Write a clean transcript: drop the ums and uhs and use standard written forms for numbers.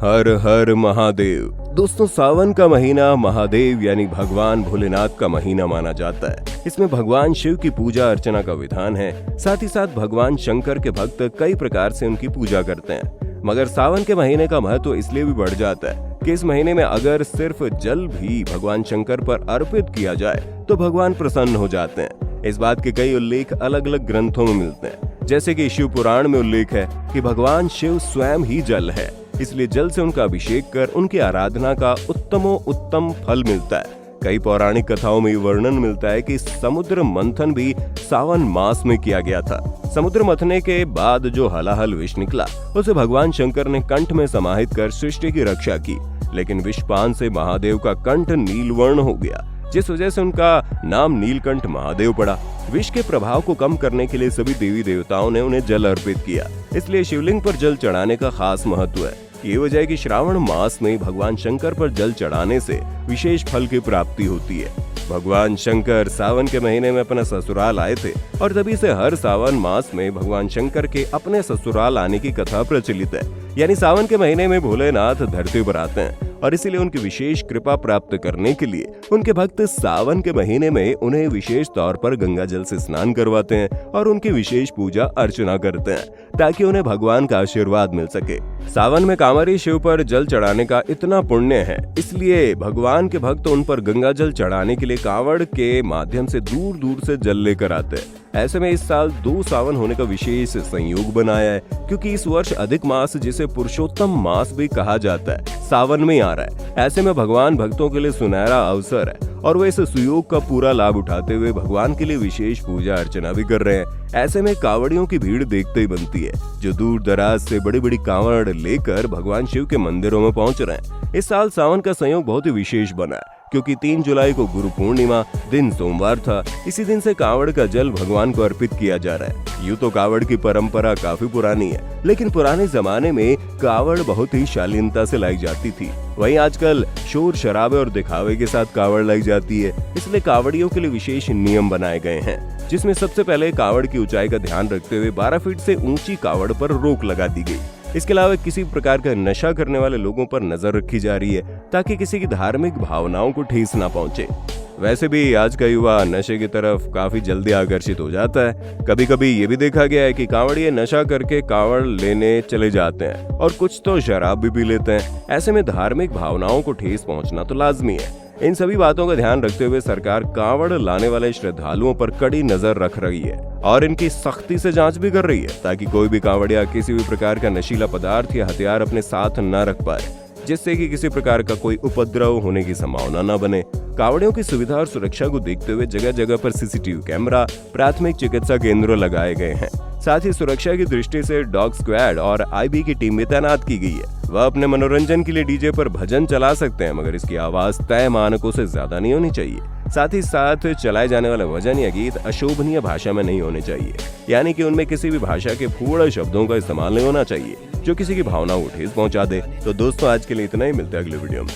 हर हर महादेव। दोस्तों, सावन का महीना महादेव यानी भगवान भोलेनाथ का महीना माना जाता है। इसमें भगवान शिव की पूजा अर्चना का विधान है। साथ ही साथ भगवान शंकर के भक्त कई प्रकार से उनकी पूजा करते हैं। मगर सावन के महीने का महत्व इसलिए भी बढ़ जाता है कि इस महीने में अगर सिर्फ जल भी भगवान शंकर पर अर्पित किया जाए तो भगवान प्रसन्न हो जाते हैं। इस बात के कई उल्लेख अलग अलग ग्रंथों में मिलते हैं, जैसे कि शिव पुराण में उल्लेख है कि भगवान शिव स्वयं ही जल है, इसलिए जल से उनका अभिषेक कर उनकी आराधना का उत्तम फल मिलता है। कई पौराणिक कथाओं में वर्णन मिलता है कि समुद्र मंथन भी सावन मास में किया गया था। समुद्र मंथने के बाद जो हलाहल विष निकला उसे भगवान शंकर ने कंठ में समाहित कर सृष्टि की रक्षा की, लेकिन विषपान से महादेव का कंठ नीलवर्ण हो गया, जिस वजह से उनका नाम नीलकंठ महादेव पड़ा। विष के प्रभाव को कम करने के लिए सभी देवी देवताओं ने उन्हें जल अर्पित किया, इसलिए शिवलिंग पर जल चढ़ाने का खास महत्व है। ये वजह है कि श्रावण मास में भगवान शंकर पर जल चढ़ाने से विशेष फल की प्राप्ति होती है। भगवान शंकर सावन के महीने में अपना ससुराल आए थे और तभी से हर सावन मास में भगवान शंकर के अपने ससुराल आने की कथा प्रचलित है। यानी सावन के महीने में भोलेनाथ धरती पर आते हैं और इसीलिए उनकी विशेष कृपा प्राप्त करने के लिए उनके भक्त सावन के महीने में उन्हें विशेष तौर पर गंगा जल से स्नान करवाते हैं और उनकी विशेष पूजा अर्चना करते हैं ताकि उन्हें भगवान का आशीर्वाद मिल सके। सावन में कांवरी शिव पर जल चढ़ाने का इतना पुण्य है, इसलिए भगवान के भक्त उन पर गंगा जल चढ़ाने के लिए कांवड़ के माध्यम से दूर दूर से जल लेकर आते हैं। ऐसे में इस साल 2 सावन होने का विशेष संयोग बनाया है, क्योंकि इस वर्ष अधिक मास, जिसे पुरुषोत्तम मास भी कहा जाता है, सावन में आ रहा है। ऐसे में भगवान भक्तों के लिए सुनहरा अवसर है और वे इस सुयोग का पूरा लाभ उठाते हुए भगवान के लिए विशेष पूजा अर्चना भी कर रहे हैं। ऐसे में कांवड़ियों की भीड़ देखते ही बनती है, जो दूर दराज से बड़ी बड़ी कांवड़ लेकर भगवान शिव के मंदिरों में पहुंच रहे हैं। इस साल सावन का संयोग बहुत ही विशेष बना है, क्योंकि 3 जुलाई को गुरु पूर्णिमा दिन सोमवार था। इसी दिन से कांवड़ का जल भगवान को अर्पित किया जा रहा है। यूं तो कांवड़ की परंपरा काफी पुरानी है, लेकिन पुराने जमाने में कांवड़ बहुत ही शालीनता से लाई जाती थी। वहीं आजकल शोर शराबे और दिखावे के साथ कांवड़ लाई जाती है, इसलिए कांवड़ियों के लिए विशेष नियम बनाए गए हैं, जिसमें सबसे पहले कांवड़ की ऊंचाई का ध्यान रखते हुए 12 फीट से ऊंची कांवड़ पर रोक लगा दी गई। इसके अलावा किसी प्रकार का नशा करने वाले लोगों पर नजर रखी जा रही है, ताकि किसी की धार्मिक भावनाओं को ठेस ना पहुंचे। वैसे भी आज का युवा नशे की तरफ काफी जल्दी आकर्षित हो जाता है। कभी कभी ये भी देखा गया है कि कांवड़िए नशा करके कांवड़ लेने चले जाते हैं और कुछ तो शराब भी पी लेते हैं। ऐसे में धार्मिक भावनाओं को ठेस पहुंचना तो लाजमी है। इन सभी बातों का ध्यान रखते हुए सरकार कांवड़ लाने वाले श्रद्धालुओं पर कड़ी नजर रख रही है और इनकी सख्ती से जांच भी कर रही है, ताकि कोई भी कांवड़िया किसी भी प्रकार का नशीला पदार्थ या हथियार अपने साथ न रख पाए, जिससे कि किसी प्रकार का कोई उपद्रव होने की संभावना न बने। कांवड़ियों की सुविधा और सुरक्षा को देखते हुए जगह जगह पर सीसीटीवी कैमरा, प्राथमिक चिकित्सा केंद्र लगाए गए हैं। साथ ही सुरक्षा की दृष्टि से डॉग स्क्वाड और आईबी की टीम भी तैनात की गई है। वह अपने मनोरंजन के लिए डीजे पर भजन चला सकते हैं, मगर इसकी आवाज तय मानकों से ज्यादा नहीं होनी चाहिए। साथ ही साथ चलाए जाने वाले भजन या गीत अशोभनीय भाषा में नहीं होने चाहिए, यानी कि उनमें किसी भी भाषा के फूड़ शब्दों का इस्तेमाल नहीं होना चाहिए जो किसी की भावनाओं को ठेस पहुंचा दे। तो दोस्तों, आज के लिए इतना ही, मिलते हैं अगले वीडियो में।